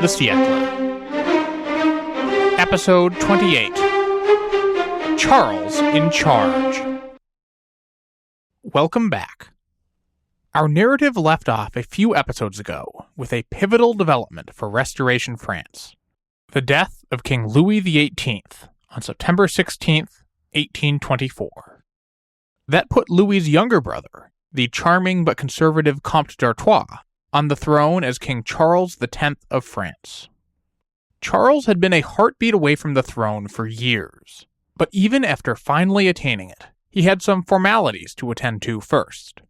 the siècle. Episode 28. Charles in Charge. Welcome back. Our narrative left off a few episodes ago with a pivotal development for Restoration France. The death of King Louis XVIII on September 16, 1824. That put Louis's younger brother, the charming but conservative Comte d'Artois, on the throne as King Charles X of France. Charles had been a heartbeat away from the throne for years, but even after finally attaining it, he had some formalities to attend to first.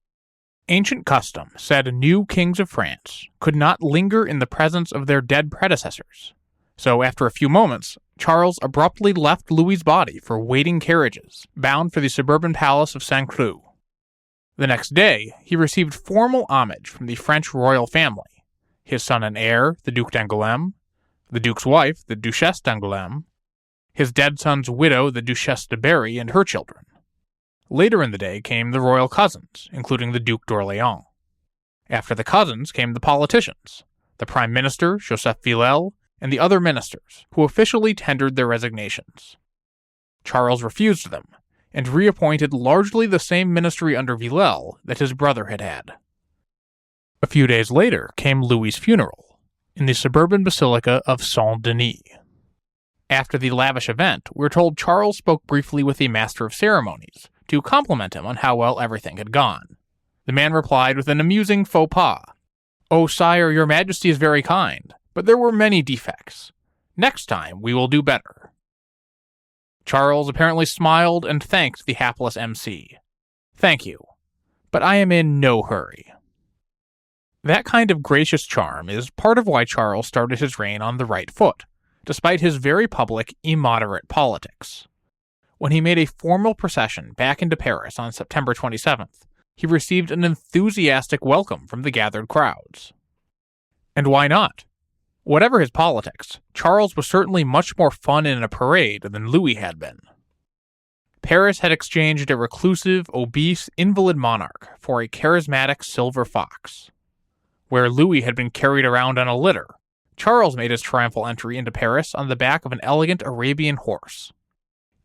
Ancient custom said new kings of France could not linger in the presence of their dead predecessors, so after a few moments, Charles abruptly left Louis's body for waiting carriages, bound for the suburban palace of Saint-Cloud. The next day, he received formal homage from the French royal family, his son and heir, the Duc d'Angoulême, the Duke's wife, the Duchesse d'Angoulême, his dead son's widow, the Duchesse de Berry, and her children. Later in the day came the royal cousins, including the Duc d'Orléans. After the cousins came the politicians, the Prime Minister, Joseph Villèle, and the other ministers, who officially tendered their resignations. Charles refused them, and reappointed largely the same ministry under Villèle that his brother had had. A few days later came Louis's funeral, in the suburban basilica of Saint-Denis. After the lavish event, we're told Charles spoke briefly with the master of ceremonies, to compliment him on how well everything had gone. The man replied with an amusing faux pas. "Oh, sire, your majesty is very kind, but there were many defects. Next time we will do better." Charles apparently smiled and thanked the hapless MC. "Thank you, but I am in no hurry." That kind of gracious charm is part of why Charles started his reign on the right foot, despite his very public, immoderate politics. When he made a formal procession back into Paris on September 27th, he received an enthusiastic welcome from the gathered crowds. And why not? Whatever his politics, Charles was certainly much more fun in a parade than Louis had been. Paris had exchanged a reclusive, obese, invalid monarch for a charismatic silver fox. Where Louis had been carried around on a litter, Charles made his triumphal entry into Paris on the back of an elegant Arabian horse.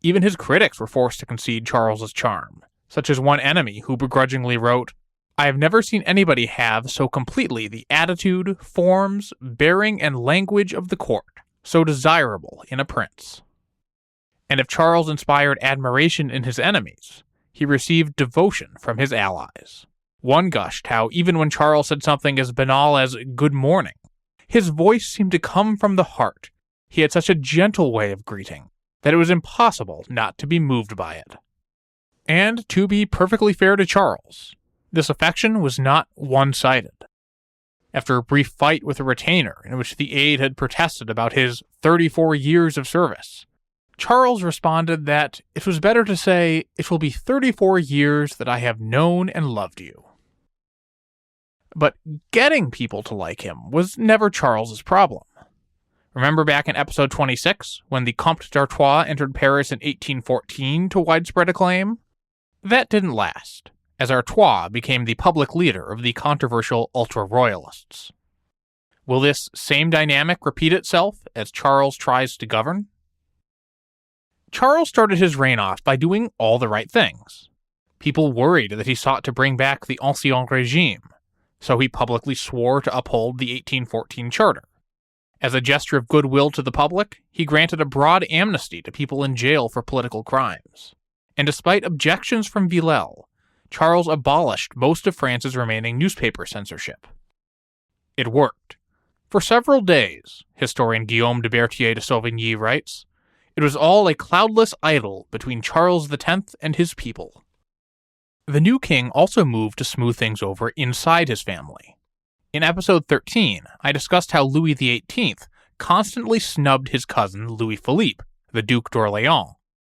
Even his critics were forced to concede Charles's charm, such as one enemy who begrudgingly wrote, "I have never seen anybody have so completely the attitude, forms, bearing, and language of the court, so desirable in a prince." And if Charles inspired admiration in his enemies, he received devotion from his allies. One gushed how even when Charles said something as banal as "good morning," his voice seemed to come from the heart. He had such a gentle way of greeting that it was impossible not to be moved by it. And to be perfectly fair to Charles, this affection was not one-sided. After a brief fight with a retainer in which the aide had protested about his 34 years of service, Charles responded that it was better to say, "It will be 34 years that I have known and loved you." But getting people to like him was never Charles's problem. Remember back in episode 26, when the Comte d'Artois entered Paris in 1814 to widespread acclaim? That didn't last, as Artois became the public leader of the controversial ultra-royalists. Will this same dynamic repeat itself as Charles tries to govern? Charles started his reign off by doing all the right things. People worried that he sought to bring back the Ancien Régime, so he publicly swore to uphold the 1814 Charter. As a gesture of goodwill to the public, he granted a broad amnesty to people in jail for political crimes. And despite objections from Villèle, Charles abolished most of France's remaining newspaper censorship. It worked. For several days, historian Guillaume de Berthier de Sauvigny writes, it was all a cloudless idyll between Charles X and his people. The new king also moved to smooth things over inside his family. In episode 13, I discussed how Louis XVIII constantly snubbed his cousin Louis Philippe, the Duc d'Orléans,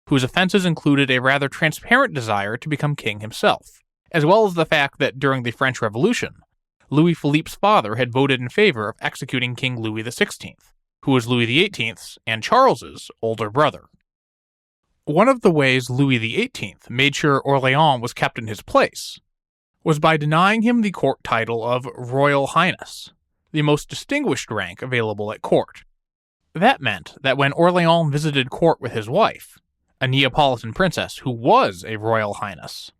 whose offenses included a rather transparent desire to become king himself, as well as the fact that during the French Revolution, Louis Philippe's father had voted in favor of executing King Louis XVI, who was Louis XVIII's and Charles's older brother. One of the ways Louis XVIII made sure Orléans was kept in his place was by denying him the court title of Royal Highness, the most distinguished rank available at court. That meant that when Orléans visited court with his wife, a Neapolitan princess who was a royal highness,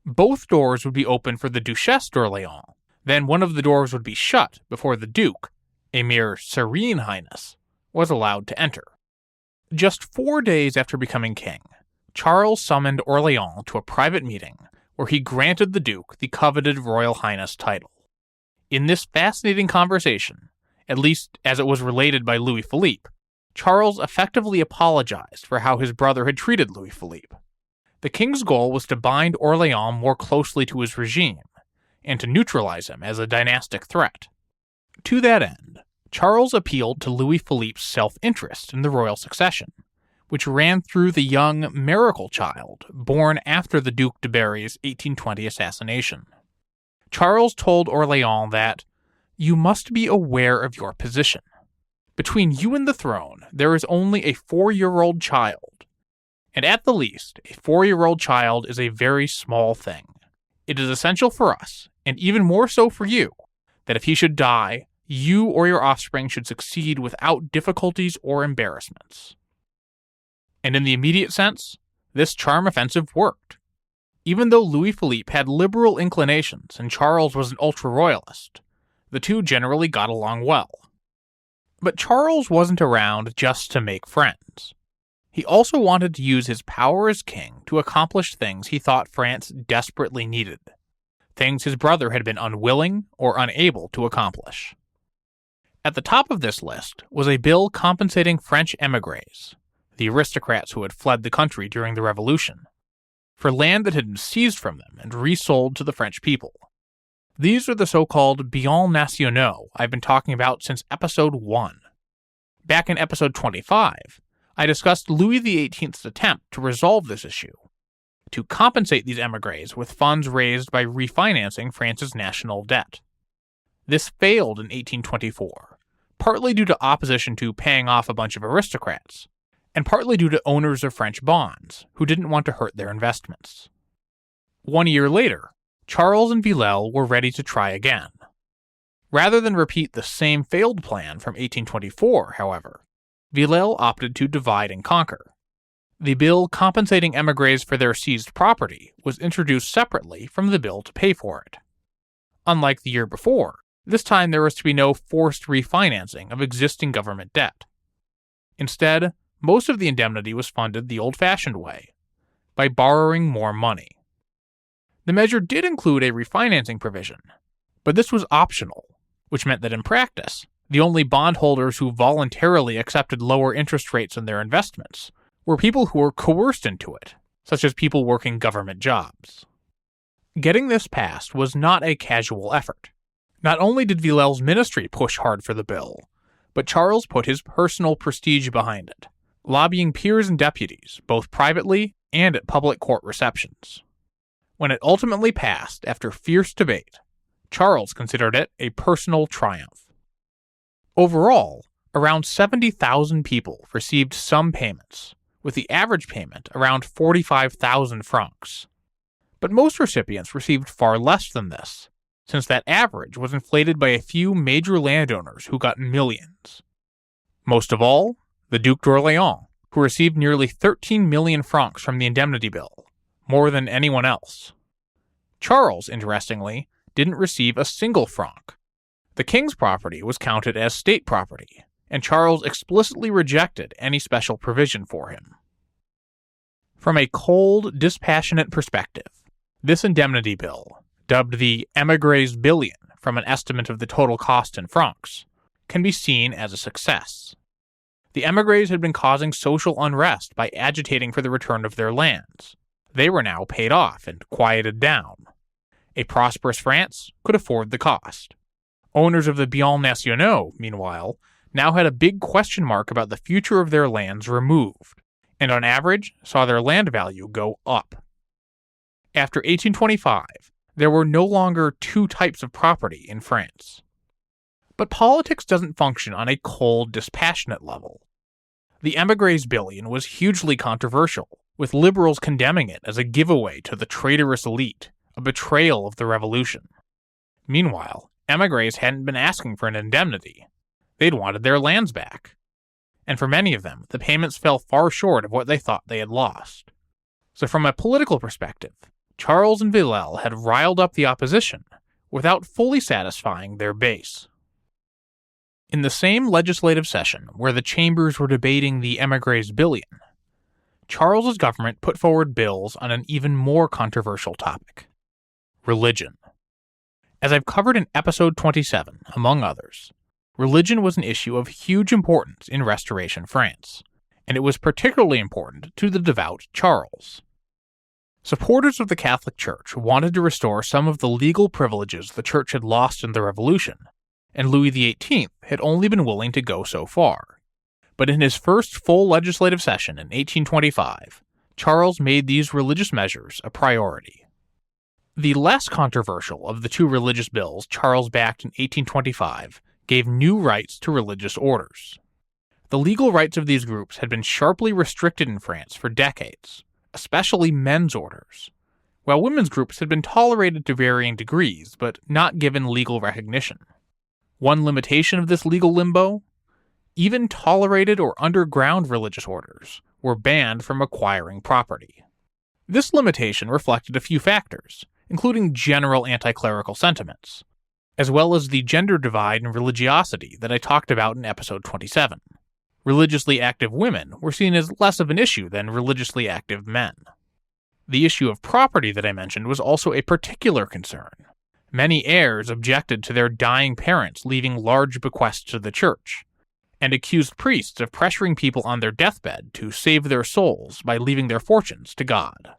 both doors would be open for the Duchesse d'Orléans. Then one of the doors would be shut before the Duke, a mere serene highness, was allowed to enter. Just 4 days after becoming king, Charles summoned Orléans to a private meeting where he granted the Duke the coveted Royal Highness title. In this fascinating conversation, at least as it was related by Louis Philippe, Charles effectively apologized for how his brother had treated Louis Philippe. The king's goal was to bind Orléans more closely to his regime, and to neutralize him as a dynastic threat. To that end, Charles appealed to Louis Philippe's self-interest in the royal succession, which ran through the young miracle child born after the Duc de Berry's 1820 assassination. Charles told Orléans that, "You must be aware of your position. Between you and the throne, there is only a 4-year-old child. And at the least, a 4-year-old child is a very small thing. It is essential for us, and even more so for you, that if he should die, you or your offspring should succeed without difficulties or embarrassments." And in the immediate sense, this charm offensive worked. Even though Louis Philippe had liberal inclinations and Charles was an ultra-royalist, the two generally got along well. But Charles wasn't around just to make friends. He also wanted to use his power as king to accomplish things he thought France desperately needed, things his brother had been unwilling or unable to accomplish. At the top of this list was a bill compensating French émigrés, the aristocrats who had fled the country during the Revolution, for land that had been seized from them and resold to the French people. These are the so-called biens nationaux I've been talking about since episode 1. Back in episode 25, I discussed Louis XVIII's attempt to resolve this issue, to compensate these émigrés with funds raised by refinancing France's national debt. This failed in 1824, partly due to opposition to paying off a bunch of aristocrats, and partly due to owners of French bonds who didn't want to hurt their investments. 1 year later, Charles and Villèle were ready to try again. Rather than repeat the same failed plan from 1824, however, Villèle opted to divide and conquer. The bill compensating émigrés for their seized property was introduced separately from the bill to pay for it. Unlike the year before, this time there was to be no forced refinancing of existing government debt. Instead, most of the indemnity was funded the old-fashioned way, by borrowing more money. The measure did include a refinancing provision, but this was optional, which meant that in practice, the only bondholders who voluntarily accepted lower interest rates on their investments were people who were coerced into it, such as people working government jobs. Getting this passed was not a casual effort. Not only did Villèle's ministry push hard for the bill, but Charles put his personal prestige behind it, lobbying peers and deputies, both privately and at public court receptions. When it ultimately passed after fierce debate, Charles considered it a personal triumph. Overall, around 70,000 people received some payments, with the average payment around 45,000 francs. But most recipients received far less than this, since that average was inflated by a few major landowners who got millions. Most of all, the Duc d'Orléans, who received nearly 13 million francs from the indemnity bill, more than anyone else. Charles, interestingly, didn't receive a single franc. The king's property was counted as state property, and Charles explicitly rejected any special provision for him. From a cold, dispassionate perspective, this indemnity bill, dubbed the émigrés billion from an estimate of the total cost in francs, can be seen as a success. The émigrés had been causing social unrest by agitating for the return of their lands. They were now paid off and quieted down. A prosperous France could afford the cost. Owners of the biens nationaux, meanwhile, now had a big question mark about the future of their lands removed, and on average saw their land value go up. After 1825, there were no longer two types of property in France. But politics doesn't function on a cold, dispassionate level. The émigrés billion was hugely controversial, with liberals condemning it as a giveaway to the traitorous elite, a betrayal of the revolution. Meanwhile, Émigrés hadn't been asking for an indemnity. They'd wanted their lands back. And for many of them, the payments fell far short of what they thought they had lost. So from a political perspective, Charles and Villèle had riled up the opposition without fully satisfying their base. In the same legislative session where the chambers were debating the émigrés' billion, Charles's government put forward bills on an even more controversial topic: religion. As I've covered in episode 27, among others, religion was an issue of huge importance in Restoration France, and it was particularly important to the devout Charles. Supporters of the Catholic Church wanted to restore some of the legal privileges the Church had lost in the Revolution, and Louis XVIII had only been willing to go so far. But in his first full legislative session in 1825, Charles made these religious measures a priority. The less controversial of the two religious bills Charles backed in 1825 gave new rights to religious orders. The legal rights of these groups had been sharply restricted in France for decades, especially men's orders, while women's groups had been tolerated to varying degrees but not given legal recognition. One limitation of this legal limbo? Even tolerated or underground religious orders were banned from acquiring property. This limitation reflected a few factors, including general anti-clerical sentiments, as well as the gender divide in religiosity that I talked about in episode 27. Religiously active women were seen as less of an issue than religiously active men. The issue of property that I mentioned was also a particular concern. Many heirs objected to their dying parents leaving large bequests to the church, and accused priests of pressuring people on their deathbed to save their souls by leaving their fortunes to God.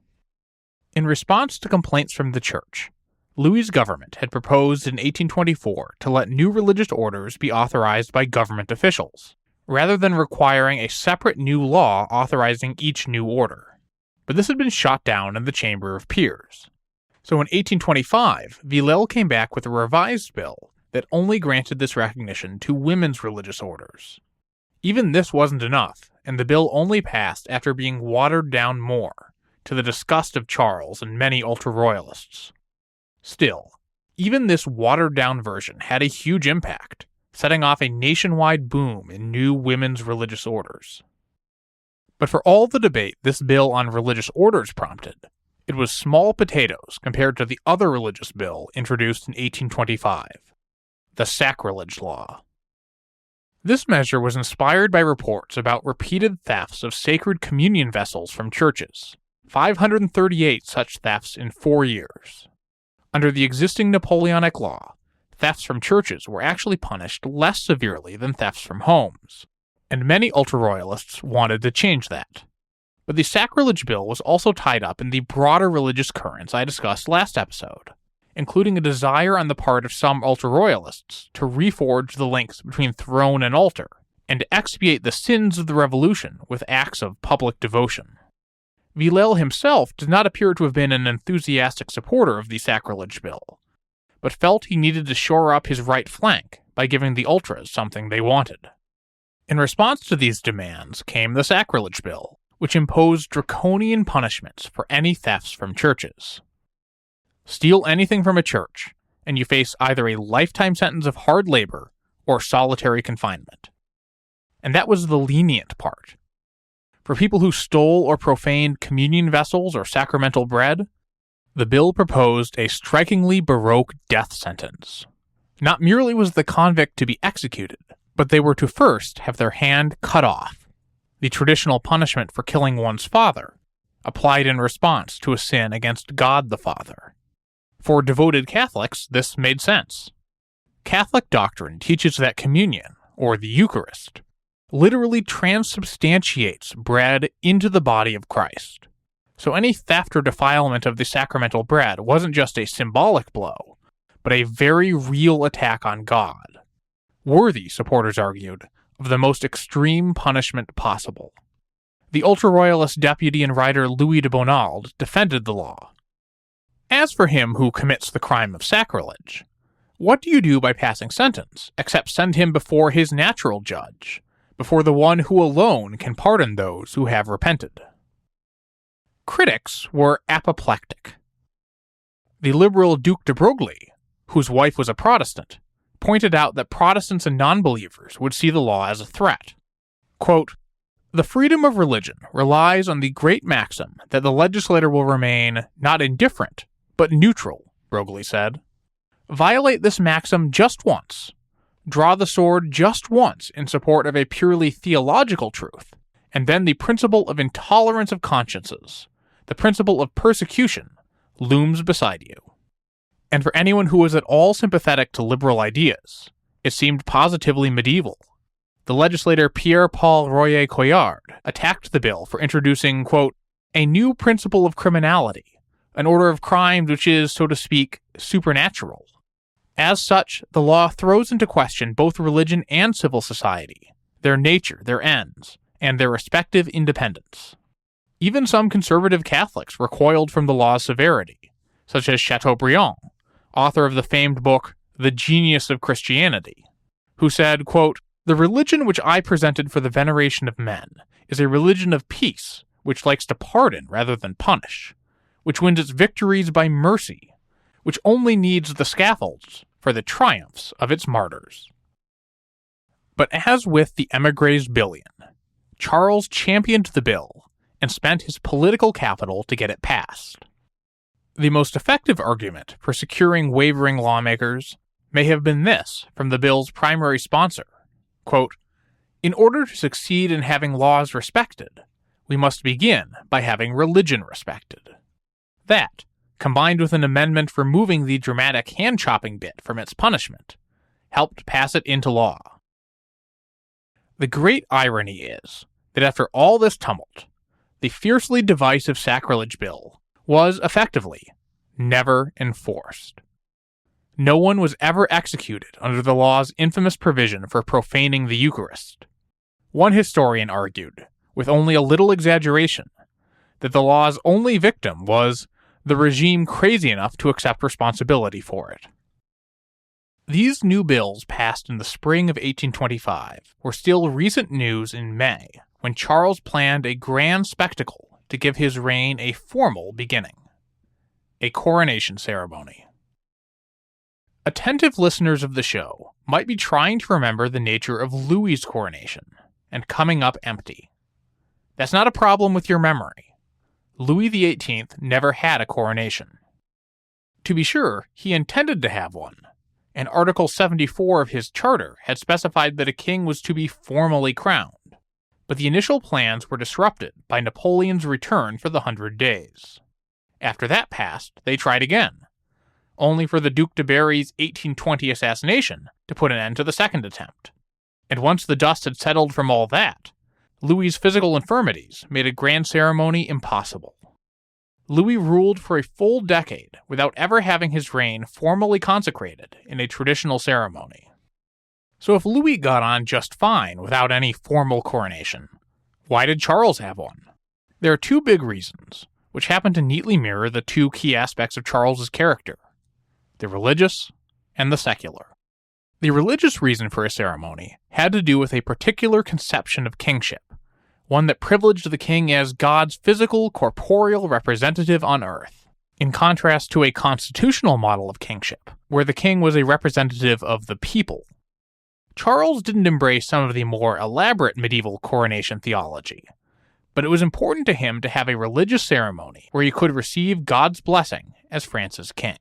In response to complaints from the church, Louis's government had proposed in 1824 to let new religious orders be authorized by government officials, rather than requiring a separate new law authorizing each new order. But this had been shot down in the Chamber of Peers. So in 1825, Villèle came back with a revised bill that only granted this recognition to women's religious orders. Even this wasn't enough, and the bill only passed after being watered down more, to the disgust of Charles and many ultra-royalists. Still, even this watered-down version had a huge impact, setting off a nationwide boom in new women's religious orders. But for all the debate this bill on religious orders prompted, it was small potatoes compared to the other religious bill introduced in 1825, the sacrilege law. This measure was inspired by reports about repeated thefts of sacred communion vessels from churches, 538 such thefts in 4 years. Under the existing Napoleonic law, thefts from churches were actually punished less severely than thefts from homes, and many ultra-royalists wanted to change that. But the sacrilege bill was also tied up in the broader religious currents I discussed last episode, including a desire on the part of some ultra-royalists to reforge the links between throne and altar, and to expiate the sins of the revolution with acts of public devotion. Villèle himself did not appear to have been an enthusiastic supporter of the sacrilege bill, but felt he needed to shore up his right flank by giving the ultras something they wanted. In response to these demands came the sacrilege bill, which imposed draconian punishments for any thefts from churches. Steal anything from a church, and you face either a lifetime sentence of hard labor or solitary confinement. And that was the lenient part. For people who stole or profaned communion vessels or sacramental bread, the bill proposed a strikingly baroque death sentence. Not merely was the convict to be executed, but they were to first have their hand cut off, the traditional punishment for killing one's father, applied in response to a sin against God the Father. For devoted Catholics, this made sense. Catholic doctrine teaches that communion, or the Eucharist, literally transubstantiates bread into the body of Christ. So any theft or defilement of the sacramental bread wasn't just a symbolic blow, but a very real attack on God, worthy, supporters argued, of the most extreme punishment possible. The ultra-royalist deputy and writer Louis de Bonald defended the law. As for him who commits the crime of sacrilege, what do you do by passing sentence, except send him before his natural judge, before the one who alone can pardon those who have repented? Critics were apoplectic. The liberal Duc de Broglie, whose wife was a Protestant, pointed out that Protestants and non-believers would see the law as a threat. Quote, "The freedom of religion relies on the great maxim that the legislator will remain not indifferent, but neutral," Broglie said. "Violate this maxim just once, draw the sword just once in support of a purely theological truth, and then the principle of intolerance of consciences, the principle of persecution, looms beside you." And for anyone who was at all sympathetic to liberal ideas, it seemed positively medieval. The legislator Pierre-Paul Royer-Collard attacked the bill for introducing, quote, "a new principle of criminality, an order of crimes which is, so to speak, supernatural. As such, the law throws into question both religion and civil society, their nature, their ends, and their respective independence." Even some conservative Catholics recoiled from the law's severity, such as Chateaubriand, author of the famed book The Genius of Christianity, who said, quote, "The religion which I presented for the veneration of men is a religion of peace, which likes to pardon rather than punish, which wins its victories by mercy, which only needs the scaffolds for the triumphs of its martyrs." But as with the émigré's billion, Charles championed the bill and spent his political capital to get it passed. The most effective argument for securing wavering lawmakers may have been this from the bill's primary sponsor, quote, "In order to succeed in having laws respected, we must begin by having religion respected." That, combined with an amendment removing the dramatic hand-chopping bit from its punishment, helped pass it into law. The great irony is that after all this tumult, the fiercely divisive sacrilege bill was, effectively, never enforced. No one was ever executed under the law's infamous provision for profaning the Eucharist. One historian argued, with only a little exaggeration, that the law's only victim was the regime crazy enough to accept responsibility for it. These new bills passed in the spring of 1825 were still recent news in May, when Charles planned a grand spectacle to give his reign a formal beginning: a coronation ceremony. Attentive listeners of the show might be trying to remember the nature of Louis's coronation and coming up empty. That's not a problem with your memory. Louis XVIII never had a coronation. To be sure, he intended to have one, and Article 74 of his charter had specified that a king was to be formally crowned, but the initial plans were disrupted by Napoleon's return for the 100 Days. After that passed, they tried again, only for the Duc de Berry's 1820 assassination to put an end to the second attempt. And once the dust had settled from all that, Louis's physical infirmities made a grand ceremony impossible. Louis ruled for a full decade without ever having his reign formally consecrated in a traditional ceremony. So if Louis got on just fine without any formal coronation, why did Charles have one? There are two big reasons, which happen to neatly mirror the two key aspects of Charles's character: the religious and the secular. The religious reason for a ceremony had to do with a particular conception of kingship, one that privileged the king as God's physical, corporeal representative on earth, in contrast to a constitutional model of kingship, where the king was a representative of the people. Charles didn't embrace some of the more elaborate medieval coronation theology, but it was important to him to have a religious ceremony where he could receive God's blessing as France's king.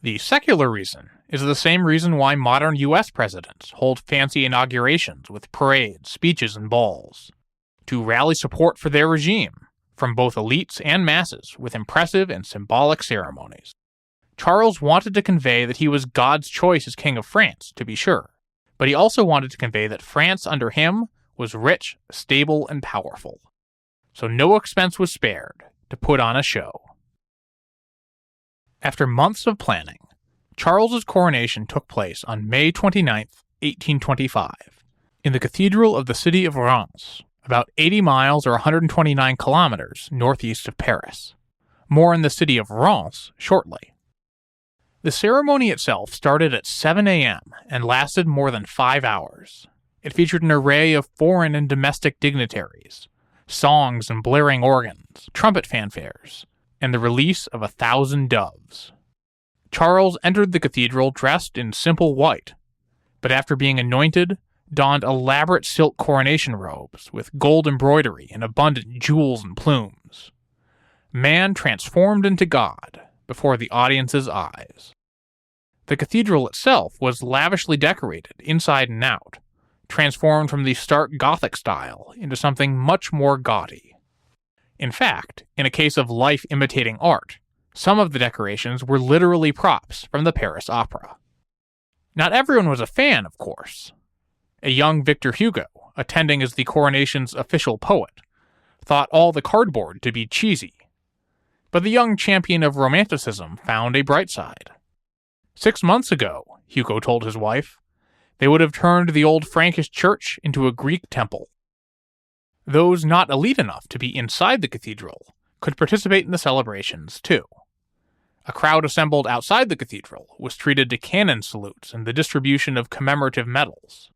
The secular reason is the same reason why modern U.S. presidents hold fancy inaugurations with parades, speeches, and balls: to rally support for their regime from both elites and masses with impressive and symbolic ceremonies. Charles wanted to convey that he was God's choice as King of France, to be sure, but he also wanted to convey that France under him was rich, stable, and powerful. So no expense was spared to put on a show. After months of planning, Charles's coronation took place on May 29, 1825, in the cathedral of the city of Reims, about 80 miles or 129 kilometers northeast of Paris. More on the city of Reims shortly. The ceremony itself started at 7 a.m. and lasted more than 5 hours. It featured an array of foreign and domestic dignitaries, songs and blaring organs, trumpet fanfares, and the release of 1,000 doves. Charles entered the cathedral dressed in simple white, but after being anointed, donned elaborate silk coronation robes with gold embroidery and abundant jewels and plumes. Man transformed into God before the audience's eyes. The cathedral itself was lavishly decorated inside and out, transformed from the stark Gothic style into something much more gaudy. In fact, in a case of life imitating art, some of the decorations were literally props from the Paris Opera. Not everyone was a fan, of course. A young Victor Hugo, attending as the coronation's official poet, thought all the cardboard to be cheesy. But the young champion of Romanticism found a bright side. 6 months ago, Hugo told his wife, they would have turned the old Frankish church into a Greek temple. Those not elite enough to be inside the cathedral could participate in the celebrations, too. A crowd assembled outside the cathedral was treated to cannon salutes and the distribution of commemorative medals.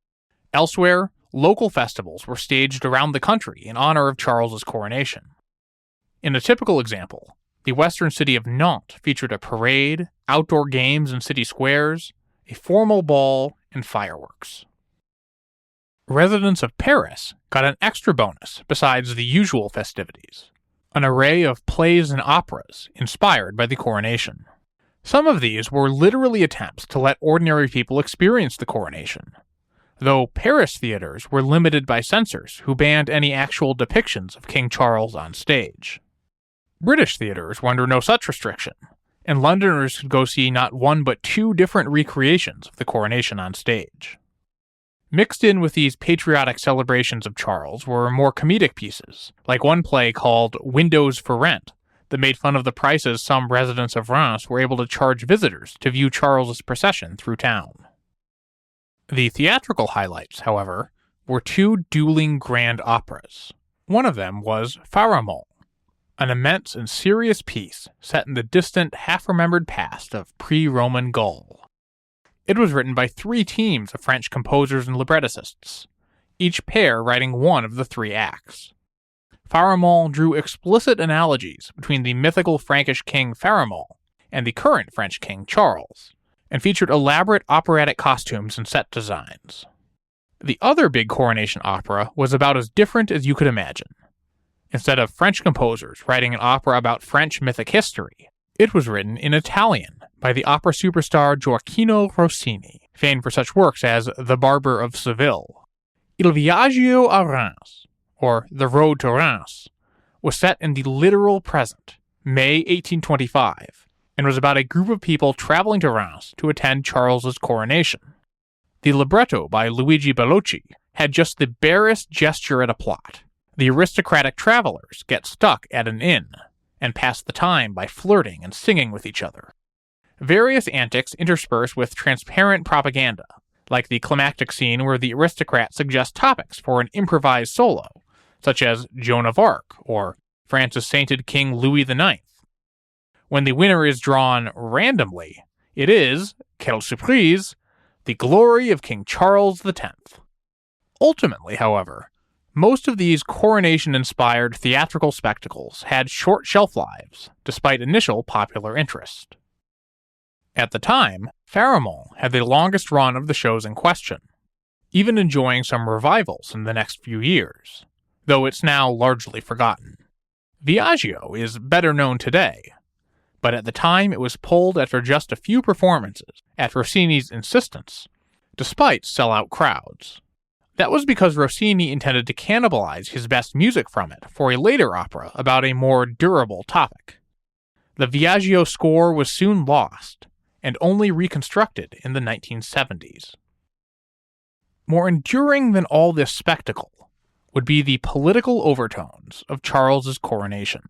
Elsewhere, local festivals were staged around the country in honor of Charles's coronation. In a typical example, the western city of Nantes featured a parade, outdoor games in city squares, a formal ball, and fireworks. Residents of Paris got an extra bonus besides the usual festivities, an array of plays and operas inspired by the coronation. Some of these were literally attempts to let ordinary people experience the coronation, though Paris theaters were limited by censors who banned any actual depictions of King Charles on stage. British theaters were under no such restriction, and Londoners could go see not one but 2 different recreations of the coronation on stage. Mixed in with these patriotic celebrations of Charles were more comedic pieces, like one play called Windows for Rent, that made fun of the prices some residents of Reims were able to charge visitors to view Charles's procession through town. The theatrical highlights, however, were 2 dueling grand operas. One of them was Pharamond, an immense and serious piece set in the distant, half-remembered past of pre-Roman Gaul. It was written by 3 teams of French composers and libretticists, each pair writing one of the 3 acts. Pharamond drew explicit analogies between the mythical Frankish king Pharamond and the current French king Charles, and featured elaborate operatic costumes and set designs. The other big coronation opera was about as different as you could imagine. Instead of French composers writing an opera about French mythic history, it was written in Italian by the opera superstar Gioacchino Rossini, famed for such works as The Barber of Seville. Il Viaggio a Reims, or The Road to Reims, was set in the literal present, May 1825, and was about a group of people traveling to Reims to attend Charles's coronation. The libretto by Luigi Bellocchi had just the barest gesture at a plot. The aristocratic travelers get stuck at an inn and pass the time by flirting and singing with each other. Various antics interspersed with transparent propaganda, like the climactic scene where the aristocrat suggests topics for an improvised solo, such as Joan of Arc or France's sainted King Louis XIX. When the winner is drawn randomly, it is, quelle surprise, the glory of King Charles X. Ultimately, however, most of these coronation-inspired theatrical spectacles had short shelf lives, despite initial popular interest. At the time, Pharamond had the longest run of the shows in question, even enjoying some revivals in the next few years, though it's now largely forgotten. Viaggio is better known today, but at the time it was pulled after just a few performances, at Rossini's insistence, despite sellout crowds. That was because Rossini intended to cannibalize his best music from it for a later opera about a more durable topic. The Viaggio score was soon lost, and only reconstructed in the 1970s. More enduring than all this spectacle would be the political overtones of Charles's coronation.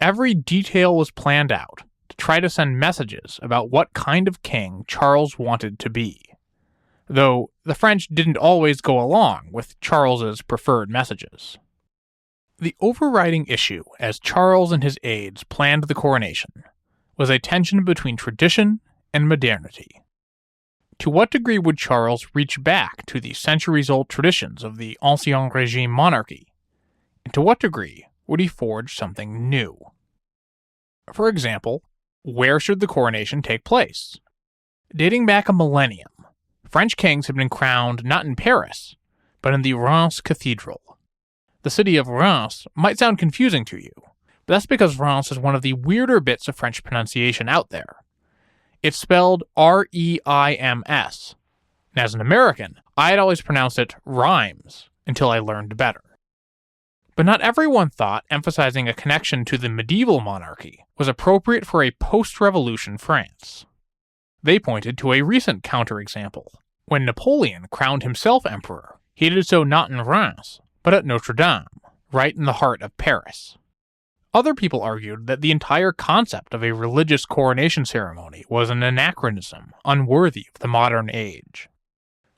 Every detail was planned out to try to send messages about what kind of king Charles wanted to be, though the French didn't always go along with Charles's preferred messages. The overriding issue as Charles and his aides planned the coronation was a tension between tradition and modernity. To what degree would Charles reach back to the centuries-old traditions of the Ancien Régime monarchy, and to what degree would he forge something new? For example, where should the coronation take place? Dating back a millennium, French kings had been crowned not in Paris, but in the Reims Cathedral. The city of Reims might sound confusing to you, but that's because Reims is one of the weirder bits of French pronunciation out there. It's spelled R-E-I-M-S, and as an American, I had always pronounced it Rhymes until I learned better. But not everyone thought emphasizing a connection to the medieval monarchy was appropriate for a post-revolution France. They pointed to a recent counterexample. When Napoleon crowned himself emperor, he did so not in Reims, but at Notre Dame, right in the heart of Paris. Other people argued that the entire concept of a religious coronation ceremony was an anachronism unworthy of the modern age.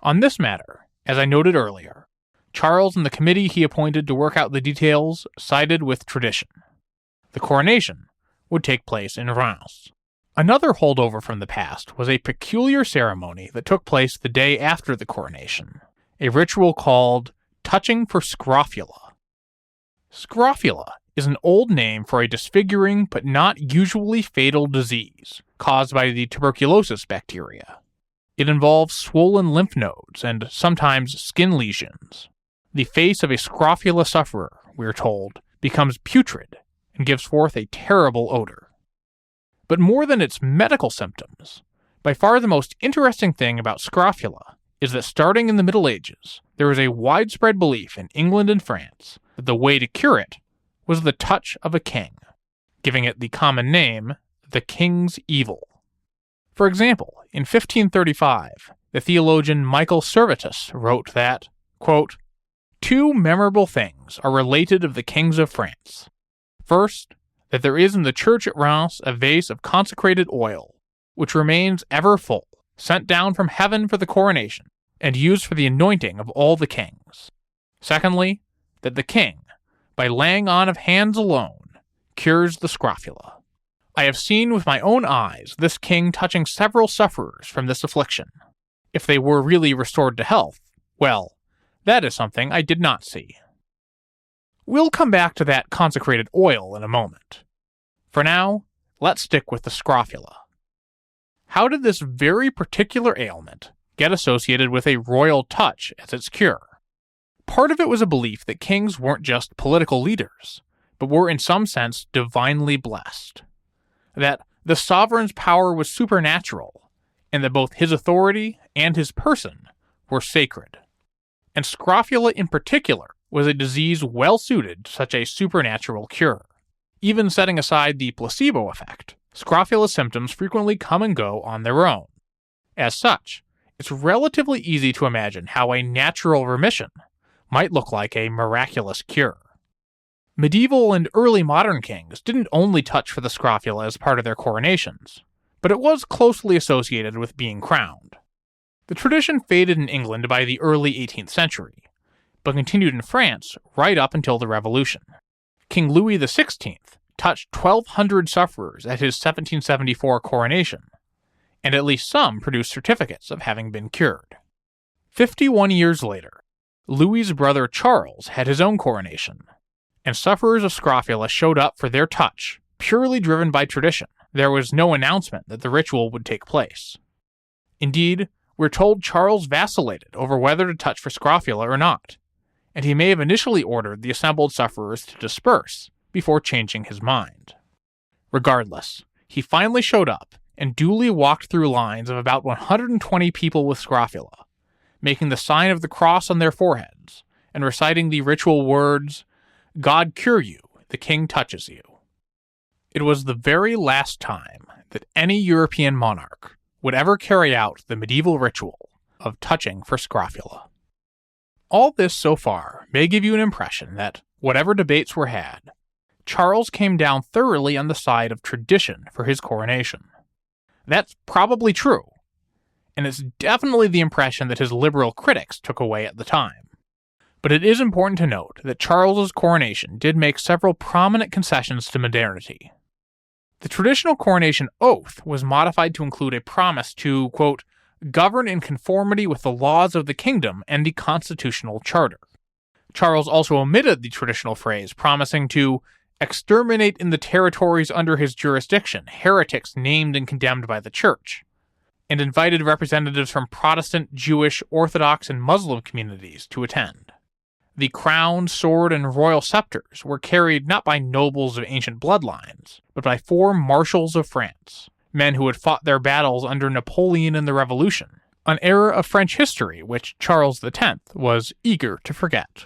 On this matter, as I noted earlier, Charles and the committee he appointed to work out the details sided with tradition. The coronation would take place in Reims. Another holdover from the past was a peculiar ceremony that took place the day after the coronation, a ritual called touching for scrofula. Scrofula is an old name for a disfiguring but not usually fatal disease caused by the tuberculosis bacteria. It involves swollen lymph nodes and sometimes skin lesions. The face of a scrofula sufferer, we're told, becomes putrid and gives forth a terrible odor. But more than its medical symptoms, by far the most interesting thing about scrofula is that starting in the Middle Ages, there was a widespread belief in England and France that the way to cure it was the touch of a king, giving it the common name, the king's evil. For example, in 1535, the theologian Michael Servetus wrote that, quote, "Two memorable things are related of the kings of France. First, that there is in the church at Reims a vase of consecrated oil, which remains ever full, sent down from heaven for the coronation, and used for the anointing of all the kings. Secondly, that the king, by laying on of hands alone, cures the scrofula. I have seen with my own eyes this king touching several sufferers from this affliction. If they were really restored to health, well, that is something I did not see." We'll come back to that consecrated oil in a moment. For now, let's stick with the scrofula. How did this very particular ailment get associated with a royal touch as its cure? Part of it was a belief that kings weren't just political leaders, but were in some sense divinely blessed. That the sovereign's power was supernatural, and that both his authority and his person were sacred. And scrofula in particular was a disease well suited to such a supernatural cure. Even setting aside the placebo effect, scrofula symptoms frequently come and go on their own. As such, it's relatively easy to imagine how a natural remission might look like a miraculous cure. Medieval and early modern kings didn't only touch for the scrofula as part of their coronations, but it was closely associated with being crowned. The tradition faded in England by the early 18th century, but continued in France right up until the Revolution. King Louis XVIII touched 1,200 sufferers at his 1774 coronation, and at least some produced certificates of having been cured. 51 years later, Louis's brother Charles had his own coronation, and sufferers of scrofula showed up for their touch, purely driven by tradition. There was no announcement that the ritual would take place. Indeed, we're told Charles vacillated over whether to touch for scrofula or not, and he may have initially ordered the assembled sufferers to disperse before changing his mind. Regardless, he finally showed up and duly walked through lines of about 120 people with scrofula, making the sign of the cross on their foreheads and reciting the ritual words, "God cure you, the king touches you." It was the very last time that any European monarch would ever carry out the medieval ritual of touching for scrofula. All this so far may give you an impression that, whatever debates were had, Charles came down thoroughly on the side of tradition for his coronation. That's probably true, and it's definitely the impression that his liberal critics took away at the time. But it is important to note that Charles's coronation did make several prominent concessions to modernity. The traditional coronation oath was modified to include a promise to, quote, govern in conformity with the laws of the kingdom and the constitutional charter. Charles also omitted the traditional phrase promising to exterminate in the territories under his jurisdiction heretics named and condemned by the Church, and invited representatives from Protestant, Jewish, Orthodox, and Muslim communities to attend. The crown, sword, and royal scepters were carried not by nobles of ancient bloodlines, but by 4 marshals of France, men who had fought their battles under Napoleon in the Revolution, an era of French history which Charles X was eager to forget.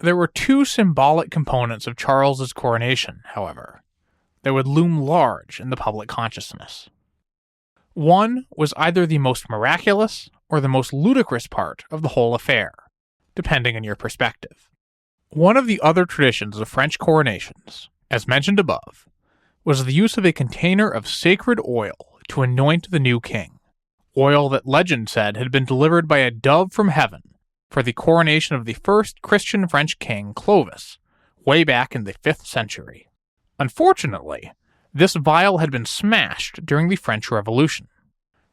There were 2 symbolic components of Charles's coronation, however, that would loom large in the public consciousness. One was either the most miraculous or the most ludicrous part of the whole affair, depending on your perspective. One of the other traditions of French coronations, as mentioned above, was the use of a container of sacred oil to anoint the new king, oil that legend said had been delivered by a dove from heaven for the coronation of the first Christian French king, Clovis, way back in the 5th century. Unfortunately, this vial had been smashed during the French Revolution.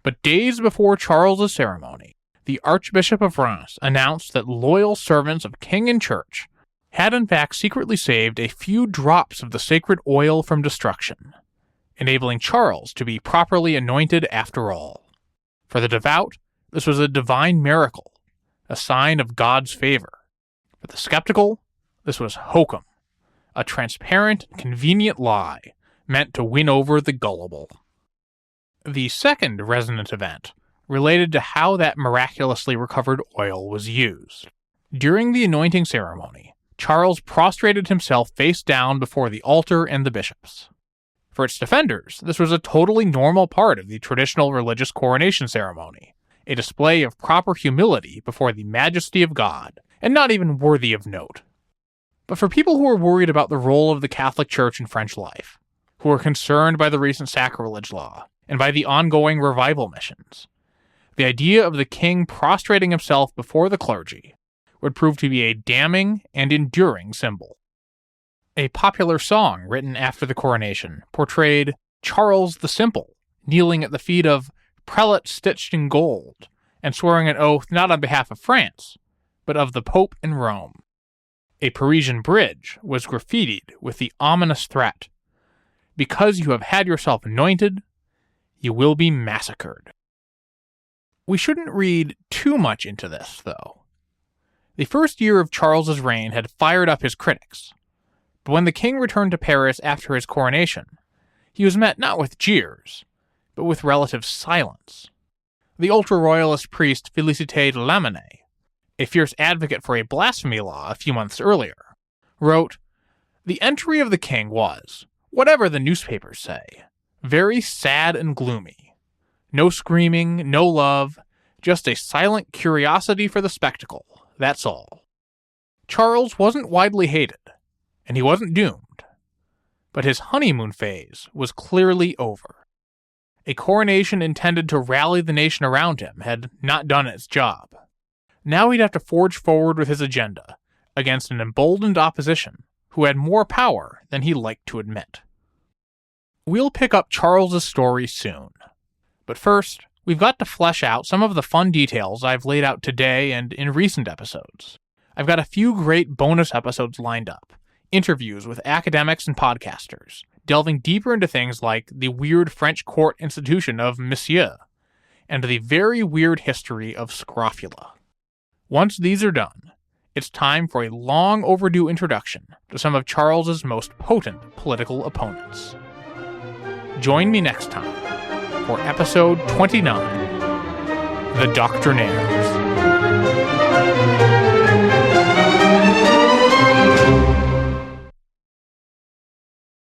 But days before Charles's ceremony, the Archbishop of Reims announced that loyal servants of king and church had in fact secretly saved a few drops of the sacred oil from destruction, enabling Charles to be properly anointed after all. For the devout, this was a divine miracle, a sign of God's favor. For the skeptical, this was hokum, a transparent and convenient lie meant to win over the gullible. The second resonant event related to how that miraculously recovered oil was used. During the anointing ceremony, Charles prostrated himself face down before the altar and the bishops. For its defenders, this was a totally normal part of the traditional religious coronation ceremony, a display of proper humility before the majesty of God, and not even worthy of note. But for people who were worried about the role of the Catholic Church in French life, who were concerned by the recent sacrilege law, and by the ongoing revival missions, the idea of the king prostrating himself before the clergy would prove to be a damning and enduring symbol. A popular song written after the coronation portrayed Charles the Simple kneeling at the feet of prelates stitched in gold and swearing an oath not on behalf of France, but of the Pope in Rome. A Parisian bridge was graffitied with the ominous threat, "Because you have had yourself anointed, you will be massacred." We shouldn't read too much into this, though. The first year of Charles's reign had fired up his critics, but when the king returned to Paris after his coronation, he was met not with jeers, but with relative silence. The ultra-royalist priest Félicité de Lamennais, a fierce advocate for a blasphemy law a few months earlier, wrote, "The entry of the king was, whatever the newspapers say, very sad and gloomy. No screaming, no love, just a silent curiosity for the spectacle, that's all." Charles wasn't widely hated, and he wasn't doomed, but his honeymoon phase was clearly over. A coronation intended to rally the nation around him had not done its job. Now he'd have to forge forward with his agenda against an emboldened opposition who had more power than he liked to admit. We'll pick up Charles's story soon. But first, we've got to flesh out some of the fun details I've laid out today and in recent episodes. I've got a few great bonus episodes lined up, interviews with academics and podcasters, delving deeper into things like the weird French court institution of Monsieur, and the very weird history of scrofula. Once these are done, it's time for a long overdue introduction to some of Charles's most potent political opponents. Join me next time for episode 29, The Doctrinaires.